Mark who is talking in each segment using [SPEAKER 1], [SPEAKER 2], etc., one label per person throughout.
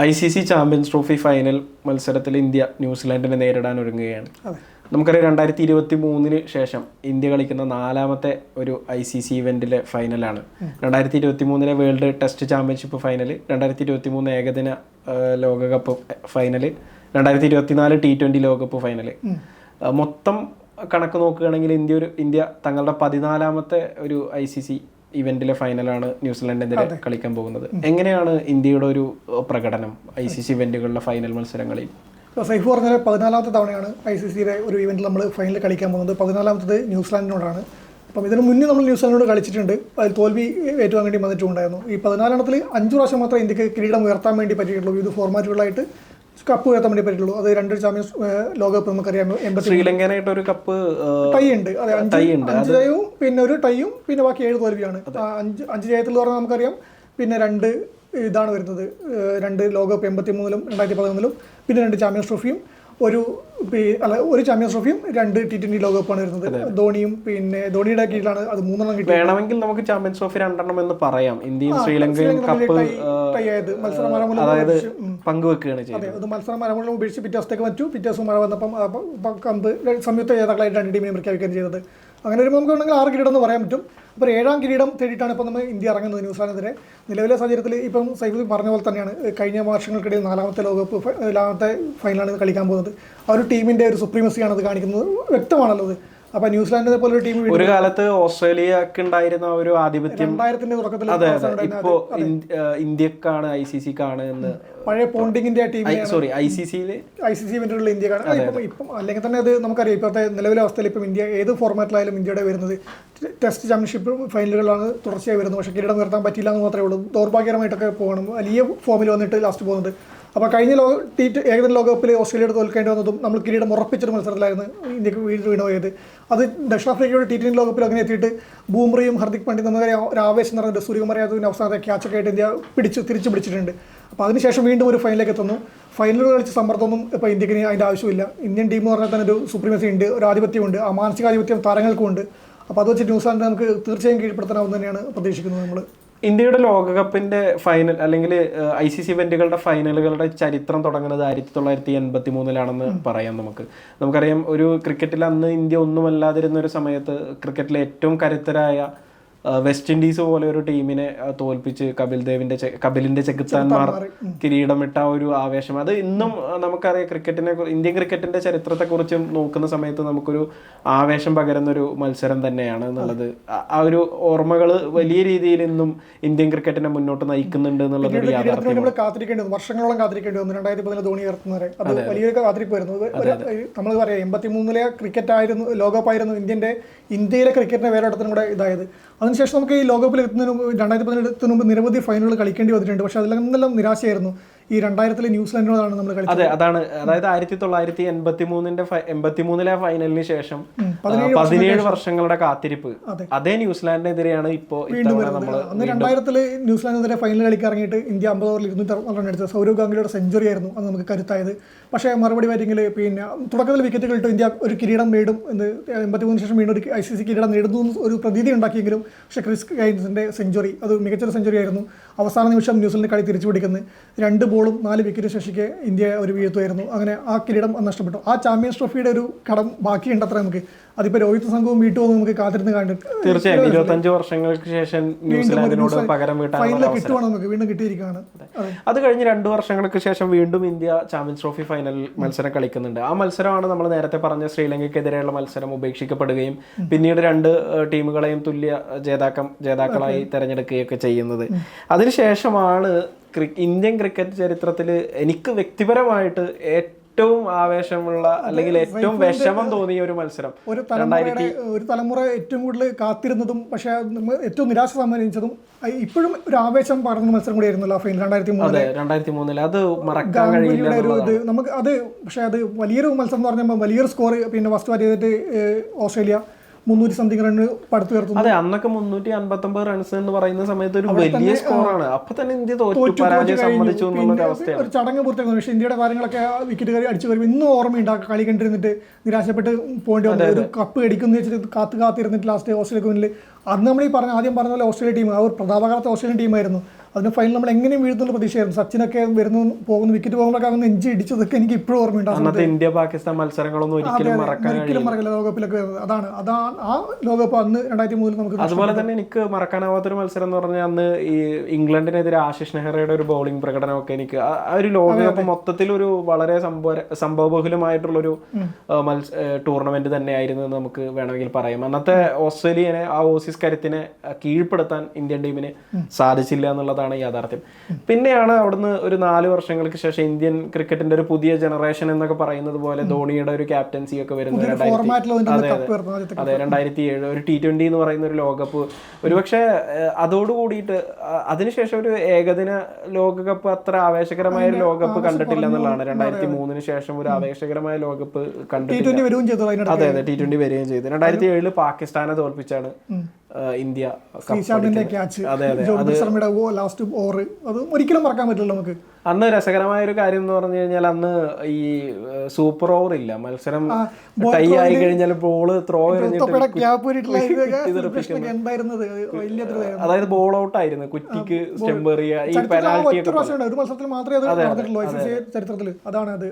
[SPEAKER 1] ICC champions trophy final മത്സരത്തിൽ India ന്യൂസിലാൻഡിനെ നേരിടാൻ ഒരുങ്ങുകയാണ്. നമുക്കറിയാം 2023 ശേഷം ഇന്ത്യ കളിക്കുന്ന 4ാമത്തെ ഒരു ICC ഇവന്റിലെ ഫൈനലാണ്. 2023 world test championship final, 2023 ഏകദിന ലോകകപ്പ് ഫൈനൽ, 2024 T20 ലോകകപ്പ് ഫൈനൽ. മൊത്തം കണക്ക് നോക്കുകയാണെങ്കിൽ ഇന്ത്യ തങ്ങളുടെ 14ാമത്തെ ഒരു ICC ഇവന്റിലെ ഫൈനലാണ് ന്യൂസിലാൻഡിനെതിരെ കളിക്കാൻ പോകുന്നത്. എങ്ങനെയാണ് ഇന്ത്യയുടെ ഒരു പ്രകടനം ICC ഇവന്റുകളിലെ ഫൈനൽ മത്സരങ്ങളിൽ?
[SPEAKER 2] സൈഫ് പറഞ്ഞാൽ 14ാമത്തെ തവണയാണ് ICCയുടെ ഒരു ഇവന്റിൽ നമ്മൾ ഫൈനൽ കളിക്കാൻ പോകുന്നത്. 14ാമത്തത് ന്യൂസിലാൻഡിനോടാണ്. അപ്പം ഇതിന് മുന്നേ നമ്മൾ ന്യൂസിലാൻഡിനോട് കളിച്ചിട്ടുണ്ട്. അതിൽ തോൽവി ഏറ്റുവാൻ വേണ്ടി വന്നിട്ടുണ്ടായിരുന്നു. ഈ 14ാമത്തിൽ 5 പ്രാവശ്യം മാത്രമേ ഇന്ത്യക്ക് കിരീടം ഉയർത്താൻ വേണ്ടി പറ്റിയിട്ടുള്ളൂ. വിവിധ ഫോർമാറ്റുകളായിട്ട് കപ്പ് ഉയർത്താൻ വേണ്ടി പറ്റുള്ളൂ. അത് 2 ചാമ്പ്യൻസ് ലോകകപ്പ് നമുക്കറിയാം.
[SPEAKER 1] ശ്രീലങ്കനായിട്ട് ഒരു കപ്പ്
[SPEAKER 2] ടൈ ഉണ്ട്. അതെ, 5 ജയവും പിന്നെ ഒരു ടൈയും പിന്നെ ബാക്കി 7 തോൽവിയാണ്. 5 ജയത്തിൽ പറഞ്ഞാൽ നമുക്കറിയാം. പിന്നെ 2 ഇതാണ് വരുന്നത്, 2 ലോകകപ്പ് 83-ലും 2011-ലും, പിന്നെ 2 ചാമ്പ്യൻസ് ട്രോഫിയും ഒരു ചാമ്പ്യൻസ് ട്രോഫിയും 2 T20 ലോകകപ്പാണ് വരുന്നത്. ധോണിയും പിന്നെ ധോണിയുടെ കീഴിലാണ് അത് 3 കിട്ടി.
[SPEAKER 1] വേണമെങ്കിൽ നമുക്ക് ചാമ്പ്യൻസ് ട്രോഫി 2 എന്ന് പറയാം. ഇന്ത്യയും ശ്രീലങ്കയും കപ്പ് പങ്കുവെക്കുകയാണ് ചെയ്തത്.
[SPEAKER 2] അത് മത്സരം മരമുള്ള ഉപേക്ഷിച്ച് പിറ്റേ ദിവസത്തേക്ക് പറ്റൂ. പിറ്റേ ദിവസം മഴ വന്നപ്പം കമ്പ് സംയുക്ത ജേതാക്കളായിട്ട് 2 ടീമിനെ പ്രഖ്യാപിക്കുകയാണ് ചെയ്തത്. അങ്ങനെ വരുമ്പോൾ നമുക്ക് വേണമെങ്കിൽ 6 കിരീടം എന്ന് പറയാൻ പറ്റും. അപ്പോൾ 7ാം കിരീടം തേടിയിട്ടാണ് ഇപ്പോൾ നമ്മൾ ഇന്ത്യ ഇറങ്ങുന്നത് ന്യൂസിലാൻഡിനെതിരെ. നിലവിലെ സാഹചര്യത്തിൽ ഇപ്പം സൈഫ് പറഞ്ഞ പോലെ തന്നെയാണ് കഴിഞ്ഞ വർഷങ്ങൾക്കിടയിൽ 4ാമത്തെ ലോകകപ്പ് 4ാമത്തെ ഫൈനലാണ് കളിക്കാൻ പോകുന്നത്. ആ ഒരു ടീമിൻ്റെ ഒരു സുപ്രീമസിയാണ് അത് കാണിക്കുന്നത്, വ്യക്തമാണല്ലോ അത്. അപ്പോൾ ന്യൂസിലാൻഡിനെ പോലെ ഒരു ടീം
[SPEAKER 1] ഒരു കാലത്ത് ഓസ്ട്രേലിയക്ക് ഉണ്ടായിരുന്ന ഒരു ആധിപത്യം
[SPEAKER 2] 2000-ന്റെ തുടക്കത്തിൽ
[SPEAKER 1] ഇപ്പോ ഇന്ത്യക്കാണ് ICCക്കാണ് എന്ന്
[SPEAKER 2] പഴയ പോണ്ടിങ്ങിന്റെ ടീം
[SPEAKER 1] ICC
[SPEAKER 2] ഇവന്റുകളിൽ ഇന്ത്യക്കാണ്. ഇപ്പം അല്ലെങ്കിൽ തന്നെ അത് നമുക്കറിയാം. ഇപ്പോഴത്തെ നിലവിലെ അവസ്ഥയിൽ ഇപ്പം ഇന്ത്യ ഏത് ഫോർമാറ്റിലായാലും ഇന്ത്യയുടെ വരുന്നത് ടെസ്റ്റ് ചാമ്പ്യൻഷിപ്പ് ഫൈനലുകളാണ് തുടർച്ചയായി വരുന്നത്. പക്ഷേ കിരീടം ഉയർത്താൻ പറ്റില്ല എന്ന് മാത്രമേ ഉള്ളൂ. ദൗർഭാഗ്യമായിട്ടൊക്കെ പോകണം, വലിയ ഫോമിൽ വന്നിട്ട് ലാസ്റ്റ് പോകുന്നത്. അപ്പോൾ കഴിഞ്ഞ ഏകദിന ലോകകപ്പിൽ ഓസ്ട്രേലിയയോട് തോൽക്കേണ്ടി വന്നതും നമ്മൾ കിരീടം ഉറപ്പിച്ചൊരു മത്സരത്തിലായിരുന്നു ഇന്ത്യക്ക് വീണുപോയത്. അത് ദക്ഷിണാഫ്രിക്കയുടെ T20 ലോകകപ്പിൽ അങ്ങനെ എത്തിയിട്ട് ബൂംറയും ഹർദിക് പാണ്ഡ്യയും നമുക്കറിയാം ഒരു ആവേശം നിറഞ്ഞിട്ട് സൂര്യകുമാർ യാദവിൻ്റെ അവസാനത്തെ ക്യാച്ചൊക്കെ ആയിട്ട് ഇന്ത്യ തിരിച്ചു പിടിച്ചിട്ടുണ്ട്. അപ്പോൾ അതിനുശേഷം വീണ്ടും ഒരു ഫൈനലിലേക്ക് എത്തുന്നു. ഫൈനലുകൾ കളിച്ച സമ്മർദ്ദമൊന്നും ഇപ്പോൾ ഇന്ത്യക്ക് അതിൻ്റെ ആവശ്യമില്ല. ഇന്ത്യൻ ടീം എന്ന് പറഞ്ഞാൽ തന്നെ ഒരു സുപ്രീമസി ഉണ്ട്, ഒരു ആധിപത്യമുണ്ട്, ആ മാനസികാധിപത്യം താരങ്ങൾക്കുമുണ്ട്. അപ്പോൾ അത് വെച്ച് ന്യൂസിലാൻഡ് നമുക്ക് തീർച്ചയായും കീഴ്പ്പെടുത്താനാവും തന്നെയാണ് പ്രതീക്ഷിക്കുന്നത് നമ്മൾ.
[SPEAKER 1] ഇന്ത്യയുടെ ലോകകപ്പിന്റെ ഫൈനൽ അല്ലെങ്കിൽ ICC ഇവന്റുകളുടെ ഫൈനലുകളുടെ ചരിത്രം തുടങ്ങുന്നത് 1983-ലാണെന്ന് പറയാം. നമുക്കറിയാം, ഒരു ക്രിക്കറ്റിൽ അന്ന് ഇന്ത്യ ഒന്നുമല്ലാതിരുന്ന ഒരു സമയത്ത് ക്രിക്കറ്റിലെ ഏറ്റവും കരുത്തരായ വെസ്റ്റ് ഇൻഡീസ് പോലെ ഒരു ടീമിനെ തോൽപ്പിച്ച് കപിലിന്റെ ചെകുത്താന്മാർ കിരീടമിട്ട ഒരു ആവേശം, അത് ഇന്നും നമുക്കറിയാം. ഇന്ത്യൻ ക്രിക്കറ്റിന്റെ ചരിത്രത്തെക്കുറിച്ചും നോക്കുന്ന സമയത്ത് നമുക്കൊരു ആവേശം പകരുന്ന ഒരു മത്സരം തന്നെയാണ് എന്നുള്ളത്. ആ ഒരു ഓർമ്മകൾ വലിയ രീതിയിൽ ഇന്നും ഇന്ത്യൻ ക്രിക്കറ്റിനെ മുന്നോട്ട് നയിക്കുന്നുണ്ട് എന്നുള്ളത് ഒരു യാഥാർത്ഥ്യമാണ്.
[SPEAKER 2] വർഷങ്ങളോളം കാത്തിരിക്കേണ്ടി വന്നു 2010 ധോണി ഉയർത്തുന്നവരെ. അത് വലിയൊരു കാത്തിരിപ്പായിരുന്നു. നമ്മൾ പറയാം 83-ലെ ക്രിക്കറ്റ് ആയിരുന്നു, ലോകകപ്പായിരുന്നു ഇന്ത്യയിലെ ക്രിക്കറ്റിന്റെ വേറൊരിടത്തിനും കൂടെ ഇതായത്. അതിനുശേഷം നമുക്ക് ഈ ലോകകപ്പിൽ എത്തുന്നതിന് മുമ്പ് 2018 മുമ്പ് നിരവധി ഫൈനലുകൾ കളിക്കേണ്ടി വന്നിട്ടുണ്ട്. പക്ഷേ അതിലെല്ലാം നിരാശയായിരുന്നു. ഈ 2000-ലെ ന്യൂസിലാൻഡിനോടാണ് നമ്മൾ കളിച്ചത്.
[SPEAKER 1] അതാണ്, അതായത് 1983-ലെ ഫൈനലിന് ശേഷം 17 വർഷങ്ങളുടെ കാത്തിരിപ്പ് അതേ ന്യൂസിലാൻഡിനെതിരെയാണ് ഇപ്പോൾ
[SPEAKER 2] വീണ്ടും വരുന്നത്. അന്ന് 2000-ല് ന്യൂസിലാൻഡിനെതിരെ ഫൈനൽ കളിക്കാൻ ഇറങ്ങിയിട്ട് ഇന്ത്യ 50 ഓവറിൽ 260 റൺ എടുത്തത്. സൗരവ് ഗാംഗുലിയുടെ സെഞ്ചുറി ആയിരുന്നു അത് നമുക്ക് കരുത്തായത്. പക്ഷേ മറുപടി ബാറ്റിങ്ങിൽ പിന്നെ തുടക്കത്തിൽ വിക്കറ്റുകൾ ഇട്ട് ഇന്ത്യ ഒരു കിരീടം നേടും എന്ന് 83-ന് ശേഷം വീണ്ടും ഒരു ICC കിരീടം നേടുന്നു ഒരു പ്രതീതി ഉണ്ടാക്കിയെങ്കിലും പക്ഷേ ക്രിസ് ഗെയിൽസിന്റെ സെഞ്ചുറി അത് മികച്ചൊരു സെഞ്ചുറി ആയിരുന്നു. അവസാന നിമിഷം ന്യൂസിലൻഡ് കളി തിരിച്ചു പിടിക്കുന്നത് 2 ബോളും 4 വിക്കറ്റ് ശേഷിക്ക് ഇന്ത്യ ഒരു വീഴ്ത്തുമായിരുന്നു. അങ്ങനെ ആ കിരീടം നഷ്ടപ്പെട്ടു. ആ ചാമ്പ്യൻസ് ട്രോഫിയുടെ ഒരു കടം ബാക്കിയുണ്ടത്ര നമുക്ക്. അതിപ്പോൾ രോഹിത് സംഘവും വീട്ടുമെന്ന് നമുക്ക് കാത്തിരുന്ന് കണ്ടിട്ട്
[SPEAKER 1] തീർച്ചയായും 25 വർഷങ്ങൾക്ക് ശേഷം ന്യൂസിലാൻഡിനോട് പകരം
[SPEAKER 2] ഫൈനൽ കിട്ടുവാണ് നമുക്ക് വീണ്ടും കിട്ടിയിരിക്കുകയാണ്.
[SPEAKER 1] അത് കഴിഞ്ഞ് 2 വർഷങ്ങൾക്ക് ശേഷം വീണ്ടും ഇന്ത്യ ചാമ്പ്യൻസ് ട്രോഫി ഫൈനൽ മത്സരം കളിക്കുന്നുണ്ട്. ആ മത്സരമാണ് നമ്മൾ നേരത്തെ പറഞ്ഞ ശ്രീലങ്കയ്ക്കെതിരെയുള്ള മത്സരം ഉപേക്ഷിക്കപ്പെടുകയും പിന്നീട് 2 ടീമുകളെയും തുല്യ ജേതാക്കളായി തെരഞ്ഞെടുക്കുകയൊക്കെ ചെയ്യുന്നത്. അതിനുശേഷമാണ് ഇന്ത്യൻ ക്രിക്കറ്റ് ചരിത്രത്തിൽ എനിക്ക് വ്യക്തിപരമായിട്ട് ഏറ്റവും ആവേശമുള്ള അല്ലെങ്കിൽ ഏറ്റവും വിഷമം തോന്നിയ ഒരു മത്സരം.
[SPEAKER 2] ഒരു തലമുറ ഏറ്റവും കൂടുതൽ കാത്തിരുന്നതും പക്ഷേ ഏറ്റവും നിരാശ സമ്മാനിച്ചതും ഇപ്പോഴും ഒരു ആവേശം പകർന്ന മത്സരം കൂടിയായിരുന്നല്ലോ ഫൈനൽ
[SPEAKER 1] 2003. അത് മറക്കാൻ കഴിയില്ല
[SPEAKER 2] നമുക്ക്. അത് പക്ഷേ അത് വലിയൊരു മത്സരം എന്ന് പറഞ്ഞാൽ വലിയൊരു സ്കോർ. പിന്നെ ഫസ്റ്റ് ബാറ്റ് ചെയ്തിട്ട് ഓസ്ട്രേലിയ 300 സംതിങ് റൺ പടുത്തുയർത്തുന്നു.
[SPEAKER 1] അതെ, അന്നൊക്കെ 359 റൺസ് എന്ന് പറയുന്ന സമയത്ത് ഒരു വലിയ സ്കോറാണ്. അപ്പൊ തന്നെ ഇന്ത്യ തോറ്റു പരാജയം സമ്മതിച്ചു എന്നുള്ള അവസ്ഥയാണ്.
[SPEAKER 2] ഒരു ചടങ്ങ് പൂർത്തിയാക്കുന്നു. പക്ഷേ ഇന്ത്യയുടെ താരങ്ങളൊക്കെ വിക്കറ്റ് കയറി അടിച്ചു വരുമ്പോൾ ഇന്നും ഓർമ്മയുണ്ടാക്കുക കളി കണ്ടിരുന്നിട്ട് നിരാശപ്പെട്ട് പോകേണ്ടി വന്നത്. ഒരു കപ്പ് അടിക്കുന്ന വെച്ചിട്ട് കാത്തിരുന്നിട്ട് ലാസ്റ്റ് ഓസ്ട്രേലിയക്ക് മുന്നിൽ അന്ന് നമ്മൾ ആദ്യം പറഞ്ഞ പോലെ ഓസ്ട്രേലിയ ടീം, ആ ഒരു പ്രതാപകാലത്തെ ഓസ്ട്രേലിയൻ ടീമായിരുന്നു. അതിന് ഫൈനൽ നമ്മൾ എങ്ങനെയും വീഴുന്നുള്ള പ്രതീക്ഷയായിരുന്നു. സച്ചിനൊക്കെ വരുന്നു പോകുന്നു, വിക്കറ്റ് പോകുമ്പോഴൊക്കെ അന്ന് നെഞ്ചി ഇടിച്ചതൊക്കെ എനിക്ക് ഇപ്പോഴും ഓർമ്മയുണ്ട്.
[SPEAKER 1] അന്നത്തെ ഇന്ത്യ പാകിസ്ഥാൻ മത്സരങ്ങളൊന്നും ഒരിക്കലും
[SPEAKER 2] മറക്കില്ല ലോകകപ്പിലൊക്കെ വരുന്നത്. അതാണ് ആ ലോകകപ്പ് അന്ന് 2003 നമുക്ക്.
[SPEAKER 1] അതുപോലെ തന്നെ എനിക്ക് മറക്കാനാവാത്തൊരു മത്സരം എന്ന് പറഞ്ഞാൽ അന്ന് ഈ ഇംഗ്ലണ്ടിനെതിരെ ആശിഷ് നെഹ്റയുടെ ഒരു ബൗളിംഗ് പ്രകടനമൊക്കെ എനിക്ക് ആ ഒരു ലോകകപ്പ് മൊത്തത്തിൽ ഒരു വളരെ സംഭവബഹുലമായിട്ടുള്ളൊരു ടൂർണമെന്റ് തന്നെയായിരുന്നു എന്ന് നമുക്ക് വേണമെങ്കിൽ പറയാം. അന്നത്തെ ഓസ്ട്രേലിയനെ ആ ഓസീസ് കരുത്തിനെ കീഴ്പ്പെടുത്താൻ ഇന്ത്യൻ ടീമിന് സാധിച്ചില്ല എന്നുള്ളതാണ് യാഥാർത്ഥ്യം. പിന്നെയാണ് അവിടുന്ന് ഒരു 4 വർഷങ്ങൾക്ക് ശേഷം ഇന്ത്യൻ ക്രിക്കറ്റിന്റെ ഒരു പുതിയ ജനറേഷൻ എന്നൊക്കെ പറയുന്നത് പോലെ ധോണിയുടെ ഒരു ക്യാപ്റ്റൻസി ഒക്കെ വരുന്നത്. അതെ, 2007 ഒരു T20 എന്ന് പറയുന്ന ഒരു ലോകകപ്പ്. ഒരുപക്ഷെ അതോടുകൂടിയിട്ട് അതിനുശേഷം ഒരു ഏകദിന ലോകകപ്പ് അത്ര ആവേശകരമായ ഒരു ലോകകപ്പ് കണ്ടിട്ടില്ല എന്നുള്ളതാണ്. 2003 ശേഷം ഒരു ആവേശകരമായ ലോകകപ്പ് കണ്ടിട്ടില്ല. അതെ അതെ, T20 വരികയും ചെയ്തു. 2007 പാകിസ്ഥാനെ തോൽപ്പിച്ചാണ് ഇന്ത്യ. അതെ അതെ,
[SPEAKER 2] ലാസ്റ്റ് ഓവർ അത് ഒരിക്കലും മറക്കാൻ പറ്റില്ല നമുക്ക്.
[SPEAKER 1] അന്ന് രസകരമായ ഒരു കാര്യം എന്ന് പറഞ്ഞു കഴിഞ്ഞാൽ അന്ന് ഈ സൂപ്പർ ഓവർ ഇല്ല, മത്സരം ടൈ ആയി കഴിഞ്ഞാൽ ബോള് ത്രോ അതായത് ബോൾ ഔട്ട് ആയിരുന്നു, കുറ്റിക്ക് സ്റ്റെമ്പ് എറിയുക, ഈ പെനാൽറ്റി ഒക്കെ.
[SPEAKER 2] ഒരു മത്സരത്തിൽ മാത്രമേ അത് നടന്നിട്ടുള്ളൂ ചരിത്രത്തിൽ. അതാണ് അത്.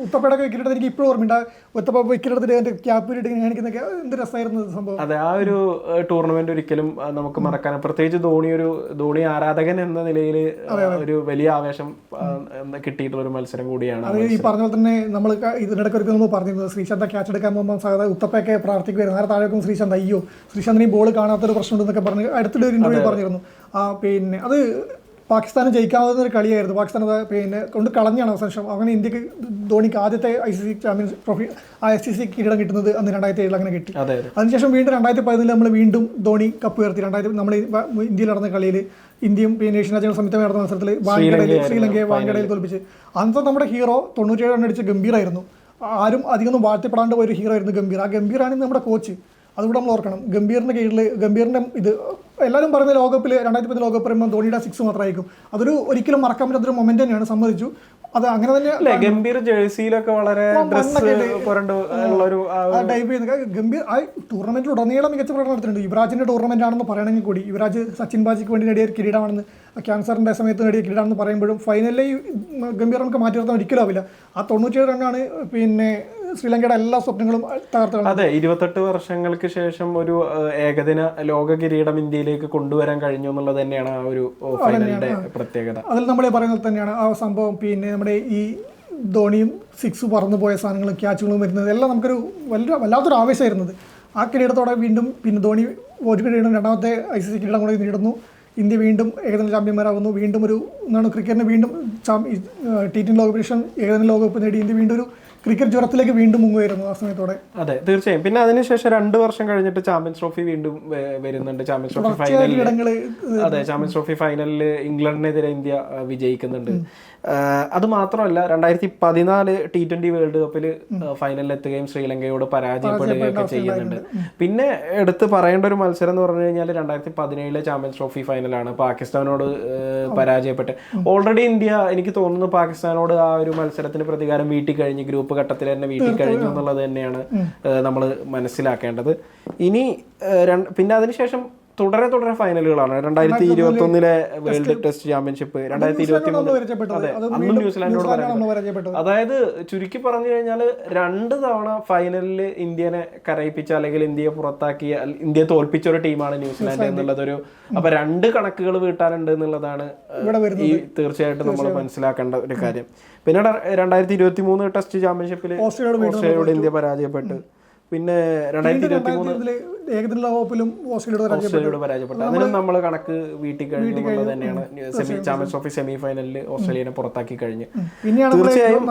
[SPEAKER 2] ഉത്തപ്പയുടെ വിക്കറ്റ് എനിക്ക് ഇപ്പോഴും ഓർമ്മയുണ്ട്. ഉത്തപ്പ വിക്കറ്റ് എടുത്തിട്ട് ക്യാപ്പ് ഇട്ട് കാണിക്കുന്നൊക്കെ എന്ത് രസമായിരുന്നു സംഭവം.
[SPEAKER 1] അതെ, ആ ഒരു ടൂർണമെന്റ് ഒരിക്കലും നമുക്ക് മറക്കാൻ, പ്രത്യേകിച്ച് ധോണി ആരാധകൻ എന്ന നിലയിൽ ഒരു വലിയ ആവേശം കിട്ടിയിട്ടുള്ള ഒരു മത്സരം കൂടിയാണ്.
[SPEAKER 2] അത് ഈ പറഞ്ഞ പോലെ തന്നെ നമ്മൾ ഇതിനിടയ്ക്ക് നമ്മൾ പറഞ്ഞിരുന്നത് ശ്രീശാന്ത ക്യാച്ച് എടുക്കാൻ പോകുമ്പോൾ സാധാരണ ഉത്തപ്പയൊക്കെ പ്രാർത്ഥിക്കുമായിരുന്നു. നേരെ താഴേക്കും ശ്രീശാന്ത് അയ്യോ ശ്രീശാന്തിന് ഈ ബോൾ കാണാത്തൊരു പ്രശ്നമുണ്ടെന്നൊക്കെ പറഞ്ഞ് അടുത്തിടെ ഒരു ഇന്റർവ്യൂ പറഞ്ഞിരുന്നു. പിന്നെ അത് പാകിസ്ഥാന് ജയിക്കാവുന്ന ഒരു കളിയായിരുന്നു. പാകിസ്ഥാൻ അത് കൊണ്ട് കളഞ്ഞാണ് അവസാനം. അങ്ങനെ ഇന്ത്യക്ക് ധോണിക്ക് ആദ്യത്തെ ICC ചാമ്പ്യൻസ് ട്രോഫി ICC കിരീടം കിട്ടുന്നത് അന്ന് 2007 അങ്ങനെ കിട്ടി. അതിനുശേഷം വീണ്ടും 2014 നമ്മൾ വീണ്ടും ധോണി കപ്പ് ഉയർത്തി. നമ്മൾ ഇന്ത്യയിൽ നടന്ന കളിയിൽ ഇന്ത്യയും ഏഷ്യൻ രാജ്യങ്ങൾ സംയുക്തമായി നടന്ന മത്സരത്തിൽ ശ്രീലങ്കയെ വാങ്കഡയിൽ തോൽപ്പിച്ച് അന്നത്തെ നമ്മുടെ ഹീറോ 97 റൺ അടിച്ച ഗംഭീറായിരുന്നു. ആരും അധികമൊന്നും വാഴ്ത്തപ്പെടാണ്ട് പോയൊരു ഹീറോ ആയിരുന്നു ഗംഭീർ. ആ ഗംഭീറാണ് നമ്മുടെ കോച്ച്. അതുകൂടെ നമ്മൾ ഓർക്കണം. ഗംഭീറിന്റെ കീഴിൽ ഗംഭീറിന്റെ ഇത് എല്ലാവരും പറയുന്ന ലോകകപ്പിൽ 2010 ലോകകപ്പ് പറയുമ്പോൾ ധോണിയുടെ 6 മാത്രമായിരിക്കും. അതൊരു ഒരിക്കലും മറക്കാൻ പറ്റാത്തൊരു മൊമെന്റ് തന്നെയാണ്, സമ്മതിച്ചു. അത് അങ്ങനെ തന്നെ
[SPEAKER 1] ഗംഭീർ ജേഴ്സിയിലൊക്കെ വളരെ
[SPEAKER 2] ഗംഭീർ ആ ടൂർണമെന്റിൽ ഉടനീളം മികച്ച പ്രകടനം നടത്തിയിട്ടുണ്ട്. യുവരാജിന്റെ ടൂർണമെന്റ് ആണെന്ന് പറയണമെങ്കിൽ കൂടി യുവരാജ് സച്ചിൻ ബാജിക്ക് വേണ്ടി നേടിയ കിരീടമാണെന്ന്, ക്യാൻസറിന്റെ സമയത്ത് നേടിയ കിരീടമാണെന്ന് പറയുമ്പോഴും ഫൈനലിൽ ഗംഭീർ നമുക്ക് മാറ്റി നിർത്താൻ ഒരിക്കലും ആവില്ല. ആ 97 റണ്ണാണ് പിന്നെ ശ്രീലങ്കയുടെ എല്ലാ സ്വപ്നങ്ങളും തകർത്തു.
[SPEAKER 1] അതെ, 28 വർഷങ്ങൾക്ക് ശേഷം ഒരു ഏകദിന ലോക കിരീടം ഇന്ത്യയിലേക്ക് കൊണ്ടുവരാൻ കഴിഞ്ഞു എന്നുള്ളത് തന്നെയാണ് ആ ഒരു ഫൈനലിന്റെ പ്രത്യേകത.
[SPEAKER 2] അതിൽ നമ്മൾ പറയുന്നത് തന്നെയാണ് ആ സംഭവം. പിന്നെ നമ്മുടെ ഈ ധോണിയും 6 പറന്നു പോയ സാധനങ്ങളും ക്യാച്ചുകളും വരുന്നത് എല്ലാം നമുക്കൊരു വല്ലാത്തൊരു ആവേശമായിരുന്നത്. ആ കിരീടത്തോടെ വീണ്ടും പിന്നെ ധോണി ഒരു കിരീടം, രണ്ടാമത്തെ ICC കിരീടം കൂടി നേടുന്നു. ഇന്ത്യ വീണ്ടും ഏകദിന ചാമ്പ്യന്മാരാകുന്നു. വീണ്ടും ഒരു ക്രിക്കറ്റിന് വീണ്ടും T20 ലോകകപ്പ് ഏകദിന ലോകകപ്പ് നേടി ഇന്ത്യ വീണ്ടും ഒരു ക്രിക്കറ്റ് ജ്വരത്തിലേക്ക് വീണ്ടും മുങ്ങുമായിരുന്നു ആ സമയത്തോടെ.
[SPEAKER 1] അതെ, തീർച്ചയായും. പിന്നെ അതിനുശേഷം 2 വർഷം കഴിഞ്ഞിട്ട് ചാമ്പ്യൻസ് ട്രോഫി വീണ്ടും വരുന്നുണ്ട്. ചാമ്പ്യൻസ് ട്രോഫി ഫൈനലിൽ, അതെ, ചാമ്പ്യൻസ് ട്രോഫി ഫൈനലിൽ ഇംഗ്ലണ്ടിനെതിരെ ഇന്ത്യ വിജയിക്കുന്നുണ്ട്. അത് മാത്രമല്ല 2014 T20 വേൾഡ് കപ്പിൽ ഫൈനലിൽ എത്തുകയും ശ്രീലങ്കയോട് പരാജയപ്പെടുകയൊക്കെ ചെയ്യുന്നുണ്ട്. പിന്നെ എടുത്ത് പറയേണ്ട ഒരു മത്സരം എന്ന് പറഞ്ഞു കഴിഞ്ഞാൽ 2017 ചാമ്പ്യൻസ് ട്രോഫി ഫൈനലാണ് പാകിസ്ഥാനോട് പരാജയപ്പെട്ട്. ഓൾറെഡി ഇന്ത്യ, എനിക്ക് തോന്നുന്നു, പാകിസ്ഥാനോട് ആ ഒരു മത്സരത്തിന് പ്രതികാരം വീട്ടി കഴിഞ്ഞ് ഗ്രൂപ്പ് ഘട്ടത്തിൽ തന്നെ വീട്ടി കഴിഞ്ഞു എന്നുള്ളത് തന്നെയാണ് നമ്മൾ മനസ്സിലാക്കേണ്ടത്. ഇനി പിന്നെ അതിനുശേഷം തുടരെ ഫൈനലുകളാണ്. 2021 വേൾഡ് ടെസ്റ്റ് ചാമ്പ്യൻഷിപ്പ്, 2023, അതെ, അന്നും ന്യൂസിലാൻഡിനോട് പരാജയപ്പെട്ടു. അതായത് ചുരുക്കി പറഞ്ഞു കഴിഞ്ഞാൽ 2 തവണ ഫൈനലിൽ ഇന്ത്യനെ കരയിപ്പിച്ച അല്ലെങ്കിൽ ഇന്ത്യയെ പുറത്താക്കിയ, ഇന്ത്യയെ തോൽപ്പിച്ച ഒരു ടീമാണ് ന്യൂസിലാൻഡ് എന്നുള്ളതൊരു. അപ്പൊ 2 കണക്കുകൾ വീട്ടാനുണ്ട് എന്നുള്ളതാണ് ഈ തീർച്ചയായിട്ടും നമ്മൾ മനസ്സിലാക്കേണ്ട ഒരു കാര്യം. പിന്നെ 2023 ടെസ്റ്റ് ചാമ്പ്യൻഷിപ്പിൽ ഓസ്ട്രേലിയയോട് ഇന്ത്യ പരാജയപ്പെട്ടു. പിന്നെ 2023
[SPEAKER 2] ഏകദിന ലോകകപ്പിലും
[SPEAKER 1] ഓസ്ട്രേലിയയോട് പരാജയപ്പെട്ടു. അതിനും നമ്മൾ കണക്ക് വീട്ടി കഴിഞ്ഞു തന്നെയാണ്. ചാമ്പ്യൻസ് ട്രോഫി സെമി ഫൈനലിൽ ഓസ്ട്രേലിയനെ പുറത്താക്കി കഴിഞ്ഞ്.
[SPEAKER 2] തീർച്ചയായും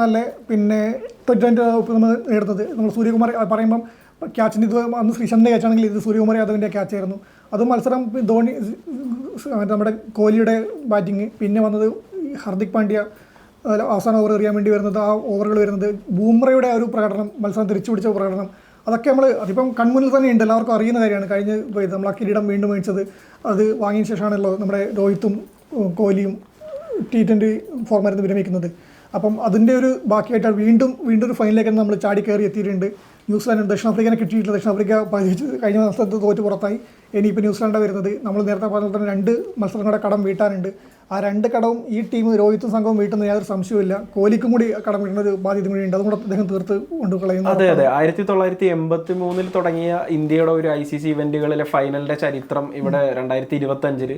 [SPEAKER 2] പിന്നെ T20 ലോകകപ്പ് നമ്മൾ നേടുന്നത് നമ്മൾ സൂര്യകുമാർ പറയുമ്പം ക്യാച്ചിൻ്റെ ഇത് അന്ന് ശ്രീശാന്തിൻ്റെ ക്യാച്ചാണെങ്കിൽ ഇത് സൂര്യകുമാർ യാദവിൻ്റെ ക്യാച്ചായിരുന്നു. അതും മത്സരം ധോണി, നമ്മുടെ കോഹ്ലിയുടെ ബാറ്റിങ്, പിന്നെ വന്നത് ഹർദിക് പാണ്ഡ്യ അവസാന ഓവർ എറിയാൻ വേണ്ടി വരുന്നത്, ആ ഓവറുകൾ വരുന്നത്, ബൂംറയുടെ ഒരു പ്രകടനം, മത്സരം തിരിച്ചു പിടിച്ച പ്രകടനം, അതൊക്കെ അതിപ്പം കൺമുന്നിൽ തന്നെ ഉണ്ട്, എല്ലാവർക്കും അറിയുന്ന കാര്യമാണ്. കഴിഞ്ഞ് നമ്മൾ ആ കിരീടം വീണ്ടും മേടിച്ചത് അത് വാങ്ങിയ ശേഷമാണല്ലോ നമ്മുടെ രോഹിത്തും കോഹ്ലിയും T20 ഫോർമാറ്റിൽ വിരമിക്കുന്നത്. അപ്പം അതിൻ്റെ ഒരു ബാക്കിയായിട്ട് വീണ്ടും ഒരു ഫൈനലിലേക്ക് നമ്മൾ ചാടി കയറി എത്തിയിട്ടുണ്ട്. ന്യൂസിലാൻഡ് ദക്ഷിണാഫ്രിക്കനെ കിട്ടിയിട്ടില്ല. ദക്ഷിണാഫ്രിക്ക കഴിഞ്ഞ മത്സരത്തിൽ തോറ്റ് പുറത്തായി. ഇനിയിപ്പോൾ ന്യൂസിലാൻഡാണ് വരുന്നത്. നമ്മൾ നേരത്തെ പറഞ്ഞ തന്നെ 2 മത്സരങ്ങളുടെ കടം വീട്ടാനുണ്ട്. ആ 2 കടവും ഈ ടീം രോഹിത്തും സംഘവും വീട്ടുന്ന യാതൊരു സംശയവുമില്ല. കോഹ്ലിക്കും കൂടി കടം വീട്ടുന്ന ഒരു ബാധ്യത കൂടി ഉണ്ട്. അതും കൂടെ അദ്ദേഹം തീർത്ത് കൊണ്ടുകളയുന്നു.
[SPEAKER 1] അതെ 1983 തുടങ്ങിയ ഇന്ത്യയുടെ ഒരു ICC ഇവന്റുകളിലെ ഫൈനലിന്റെ ചരിത്രം ഇവിടെ 2025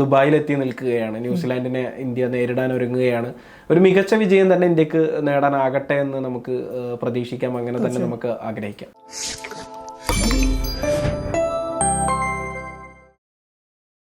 [SPEAKER 1] ദുബായിലെത്തി നിൽക്കുകയാണ്. ന്യൂസിലാൻഡിനെ ഇന്ത്യ നേരിടാൻ ഒരുങ്ങുകയാണ്. ഒരു മികച്ച വിജയം തന്നെ ഇന്ത്യക്ക് നേടാനാകട്ടെ എന്ന് നമുക്ക് പ്രതീക്ഷിക്കാം. അങ്ങനെ തന്നെ നമുക്ക് ആഗ്രഹിക്കാം.